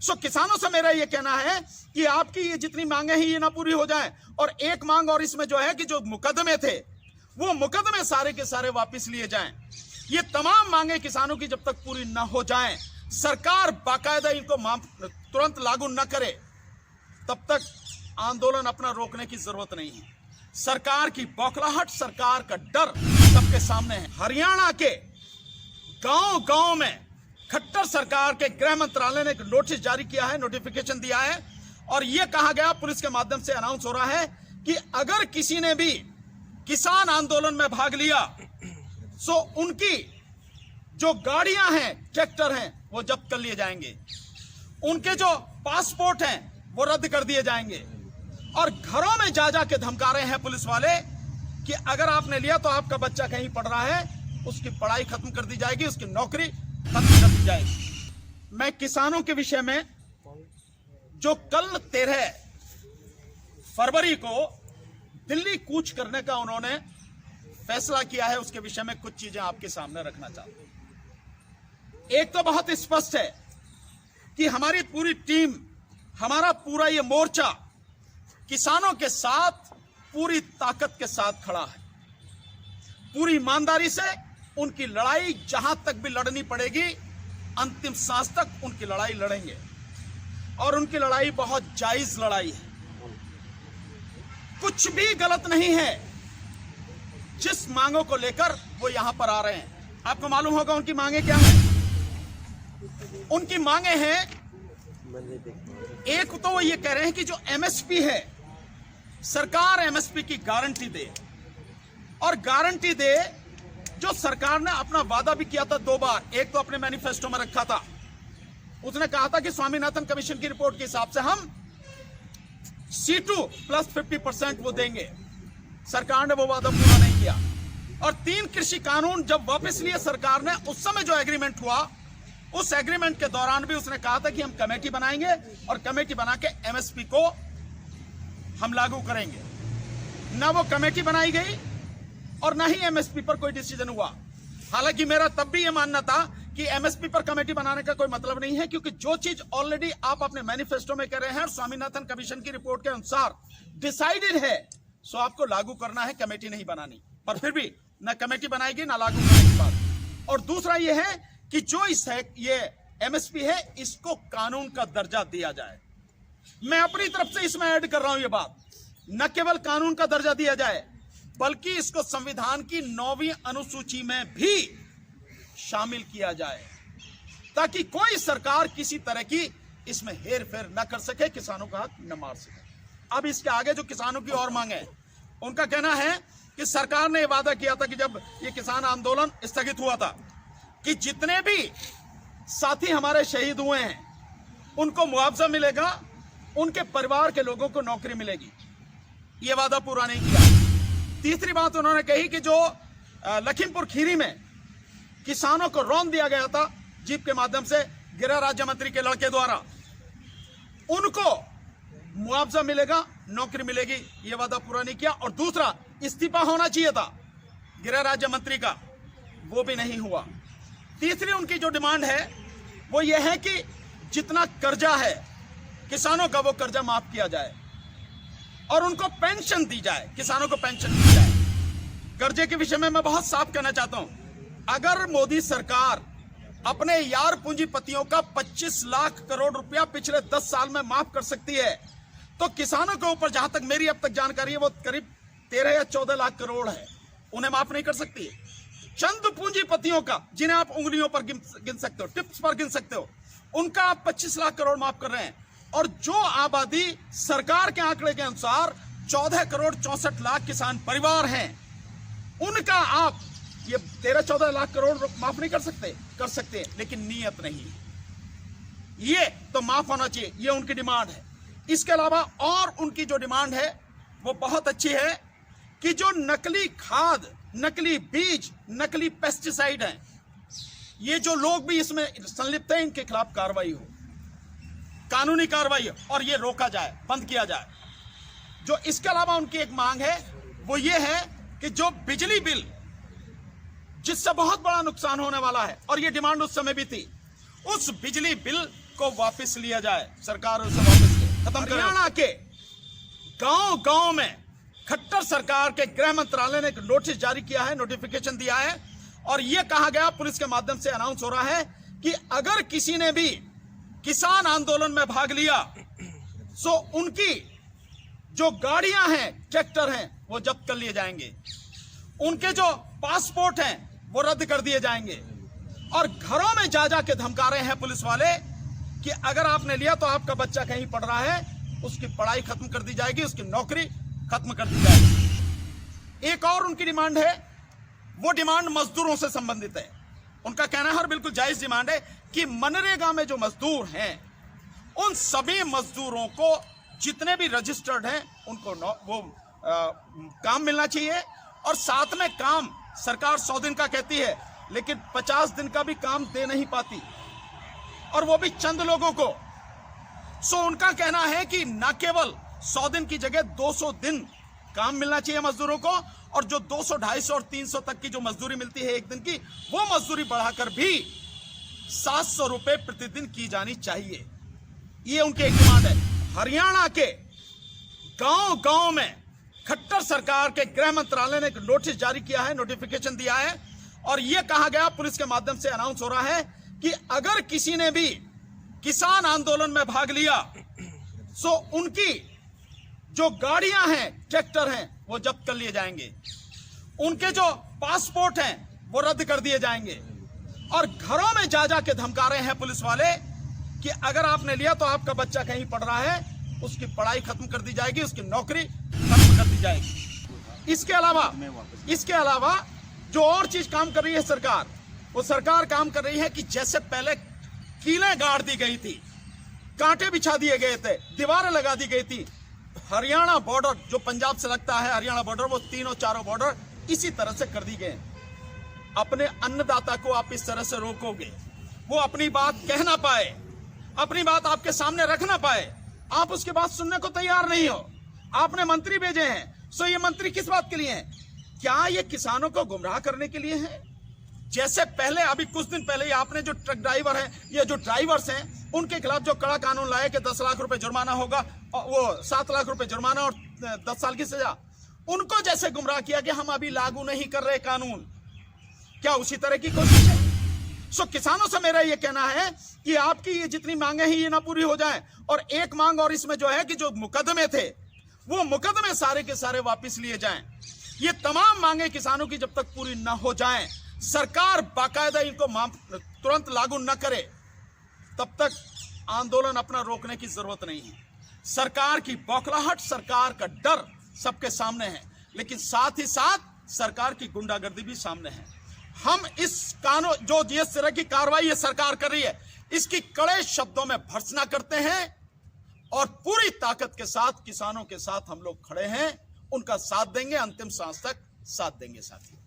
सो किसानों से मेरा ये कहना है कि आपकी ये जितनी मांगे हैं ये ना पूरी हो जाए, और एक मांग और इसमें जो है कि जो मुकदमे थे वो मुकदमे सारे के सारे वापस लिए जाएं। ये तमाम मांगे किसानों की जब तक पूरी ना हो जाएं, सरकार बाकायदा इनको तुरंत लागू न करे, तब तक आंदोलन अपना रोकने की जरूरत नहीं है। सरकार की बौखलाहट, सरकार का डर सबके सामने है। हरियाणा के गांव-गांव में खट्टर सरकार के गृह मंत्रालय ने एक नोटिस जारी किया है, नोटिफिकेशन दिया है, और यह कहा गया, पुलिस के माध्यम से अनाउंस हो रहा है कि अगर किसी ने भी किसान आंदोलन में भाग लिया सो उनकी जो गाड़ियां हैं, ट्रैक्टर हैं, वो जब्त कर लिए जाएंगे, उनके जो पासपोर्ट हैं वो रद्द कर दिए जाएंगे, और घरों में जा के धमका रहे हैं पुलिस वाले कि अगर आपने लिया तो आपका बच्चा कहीं पढ़ रहा है, उसकी पढ़ाई खत्म कर दी जाएगी, उसकी नौकरी खत्म कर दी जाएगी। मैं किसानों के विषय में जो कल 13 फरवरी को दिल्ली कूच करने का उन्होंने फैसला किया है, उसके विषय में कुछ चीजें आपके सामने रखना चाहता हूं। एक तो बहुत स्पष्ट है कि हमारी पूरी टीम, हमारा पूरा ये मोर्चा किसानों के साथ पूरी ताकत के साथ खड़ा है। पूरी ईमानदारी से उनकी लड़ाई जहां तक भी लड़नी पड़ेगी, अंतिम सांस तक उनकी लड़ाई लड़ेंगे, और उनकी लड़ाई बहुत जायज लड़ाई है, कुछ भी गलत नहीं है। जिस मांगों को लेकर वो यहां पर आ रहे हैं, आपको मालूम होगा उनकी मांगे क्या हैं। उनकी मांगे हैं, एक तो वो ये कह रहे हैं कि जो एमएसपी है, सरकार एमएसपी की गारंटी दे, और गारंटी दे जो सरकार ने अपना वादा भी किया था 2 बार। एक तो अपने मैनिफेस्टो में रखा था, उसने कहा था कि स्वामीनाथन कमीशन की रिपोर्ट के हिसाब से हम C2 प्लस 50% वो देंगे। सरकार ने वो वादा पूरा नहीं किया। और 3 कृषि कानून जब वापस लिए सरकार ने, उस समय जो एग्रीमेंट हुआ, उस एग्रीमेंट के दौरान भी उसने कहा था कि हम कमेटी बनाएंगे और कमेटी बना के एमएसपी को हम लागू करेंगे। ना वो कमेटी बनाई गई और ना ही एमएसपी पर कोई डिसीजन हुआ। हालांकि मेरा तब भी यह मानना था कि एमएसपी पर कमेटी बनाने का कोई मतलब नहीं है, क्योंकि जो चीज ऑलरेडी आप अपने मैनिफेस्टो में कह रहे हैं और स्वामीनाथन कमीशन की रिपोर्ट के अनुसार डिसाइडेड है, सो आपको लागू करना है, कमेटी नहीं बनानी। पर फिर भी ना कमेटी बनाएगी ना लागू करने की बात। और दूसरा यह है कि जो ये एमएसपी है, इसको कानून का दर्जा दिया जाए। मैं अपनी तरफ से इसमें ऐड कर रहा हूं ये बात, न केवल कानून का दर्जा दिया जाए, बल्कि इसको संविधान की 9वीं अनुसूची में भी शामिल किया जाए, ताकि कोई सरकार किसी तरह की इसमें हेर फेर न कर सके, किसानों का हक न मार सके। अब इसके आगे जो किसानों की और मांग है, उनका कहना है कि सरकार ने वादा किया था कि जब ये किसान आंदोलन स्थगित हुआ था, कि जितने भी साथी हमारे शहीद हुए हैं उनको मुआवजा मिलेगा, उनके परिवार के लोगों को नौकरी मिलेगी। ये वादा पूरा नहीं किया। तीसरी बात उन्होंने कही कि जो लखीमपुर खीरी में किसानों को रौंद दिया गया था जीप के माध्यम से गृह राज्य मंत्री के लड़के द्वारा, उनको मुआवजा मिलेगा, नौकरी मिलेगी, यह वादा पूरा नहीं किया। और दूसरा, इस्तीफा होना चाहिए था गृह राज्य मंत्री का, वो भी नहीं हुआ। तीसरी उनकी जो डिमांड है वो ये है कि जितना कर्जा है किसानों का, वो कर्जा माफ किया जाए और उनको पेंशन दी जाए, किसानों को पेंशन दी जाए। कर्जे के विषय में मैं बहुत साफ कहना चाहता हूं, अगर मोदी सरकार अपने यार पूंजीपतियों का 25 लाख करोड़ रुपया पिछले 10 साल में माफ कर सकती है, तो किसानों के ऊपर, जहां तक मेरी अब तक जानकारी है, वो करीब 13 या 14 लाख करोड़ है, उन्हें माफ नहीं कर सकती है। चंद पूंजीपतियों का, जिन्हें आप उंगलियों पर गिन सकते हो, टिप्स पर गिन सकते हो, उनका आप 25 लाख करोड़ माफ कर रहे हैं। और जो आबादी सरकार के आंकड़े के अनुसार 14 करोड़ 64 लाख किसान परिवार हैं, उनका आप ये 13-14 लाख करोड़ माफ नहीं कर सकते, लेकिन नीयत नहीं, ये तो माफ होना चाहिए, ये उनकी डिमांड है। इसके अलावा और उनकी जो डिमांड है वो बहुत अच्छी है कि जो नकली खाद, नकली बीज, नकली पेस्टिसाइड हैं, ये जो लोग भी इसमें संलिप्त हैं, इनके खिलाफ कार्रवाई हो, कानूनी कार्रवाई हो, और ये रोका जाए, बंद किया जाए। जो इसके अलावा उनकी एक मांग है वो ये है कि जो बिजली बिल, जिससे बहुत बड़ा नुकसान होने वाला है, और ये डिमांड उस समय भी थी, उस बिजली बिल को वापस लिया जाए, सरकार उसे वापस ले, खत्म करे। हरियाणा के गांव-गांव में खट्टर सरकार के गृह मंत्रालय ने एक नोटिस जारी किया है, नोटिफिकेशन दिया है और यह कहा गया, पुलिस के माध्यम से अनाउंस हो रहा है कि अगर किसी ने भी किसान आंदोलन में भाग लिया तो उनकी जो गाड़ियां हैं, ट्रैक्टर हैं, वो जब्त कर लिए जाएंगे, उनके जो पासपोर्ट हैं वो रद्द कर दिए जाएंगे और घरों में जा जा के धमका रहे हैं पुलिस वाले कि अगर आपने लिया तो आपका बच्चा कहीं पढ़ रहा है, उसकी पढ़ाई खत्म कर दी जाएगी, उसकी नौकरी खत्म कर दी जाएगी। एक और उनकी डिमांड है, वो डिमांड मजदूरों से संबंधित है। उनका कहना है और बिल्कुल जायज डिमांड है कि मनरेगा में जो मजदूर हैं उन सभी मजदूरों को, जितने भी रजिस्टर्ड हैं, उनको काम मिलना चाहिए और साथ में काम सरकार 100 दिन का कहती है लेकिन 50 दिन का भी काम दे नहीं पाती और वो भी चंद लोगों को। सो उनका कहना है कि न केवल 100 दिन की जगह 200 दिन काम मिलना चाहिए मजदूरों को और जो 200, 250 और 300 तक की जो मजदूरी मिलती है एक दिन की, वो मजदूरी बढ़ाकर भी 700 रुपए प्रतिदिन की जानी चाहिए। ये उनकी एक डिमांड है। हरियाणा के गांव-गांव में खट्टर सरकार के गृह मंत्रालय ने एक नोटिस जारी किया है, नोटिफिकेशन दिया है और यह कहा गया, पुलिस के माध्यम से अनाउंस हो रहा है कि अगर किसी ने भी किसान आंदोलन में भाग लिया तो उनकी जो गाड़ियां हैं, ट्रैक्टर हैं, वो जब्त कर लिए जाएंगे, उनके जो पासपोर्ट हैं वो रद्द कर दिए जाएंगे और घरों में जा जा के धमका रहे हैं पुलिस वाले कि अगर आपने लिया तो आपका बच्चा कहीं पढ़ रहा है, उसकी पढ़ाई खत्म कर दी जाएगी, उसकी नौकरी खत्म कर दी जाएगी। इसके अलावा जो और चीज काम कर रही है सरकार, वो सरकार काम कर रही है कि जैसे पहले कीलें गाड़ दी गई थी, कांटे बिछा दिए गए थे, दीवारें लगा दी गई थी, हरियाणा बॉर्डर जो पंजाब से लगता है, हरियाणा बॉर्डर, वो तीनों चारों बॉर्डर इसी तरह से कर दी गए। अपने अन्नदाता को आप इस तरह से रोकोगे, वो अपनी बात कह ना पाए, अपनी बात आपके सामने रख ना पाए, आप उसकी बात सुनने को तैयार नहीं हो। आपने मंत्री भेजे हैं, सो ये मंत्री किस बात के लिए हैं? क्या ये किसानों को गुमराह करने के लिए है? जैसे पहले, अभी कुछ दिन पहले आपने जो ट्रक ड्राइवर हैं, ये जो ड्राइवर्स हैं, उनके खिलाफ जो कड़ा कानून लाया कि 10 लाख रुपए जुर्माना होगा, वो 7 लाख रुपए जुर्माना और 10 साल की सजा, उनको जैसे गुमराह किया कि हम अभी लागू नहीं कर रहे कानून, क्या उसी तरह की कोशिश है? सो किसानों से मेरा ये कहना है कि आपकी ये जितनी मांगे हैं ये ना पूरी हो जाए और एक मांग और इसमें जो है कि जो मुकदमे थे, वो मुकदमे सारे के सारे वापस लिए जाएं। ये तमाम मांगे किसानों की जब तक पूरी ना हो जाएं, सरकार बाकायदा इनको तुरंत लागू न करे, तब तक आंदोलन अपना रोकने की जरूरत नहीं है। सरकार की बौखलाहट, सरकार का डर सबके सामने है, लेकिन साथ ही साथ सरकार की गुंडागर्दी भी सामने है। हम इस कानून, जो जिस तरह की कार्रवाई ये सरकार कर रही है, इसकी कड़े शब्दों में भर्त्सना करते हैं और पूरी ताकत के साथ किसानों के साथ हम लोग खड़े हैं, उनका साथ देंगे, अंतिम सांस तक साथ देंगे साथियों।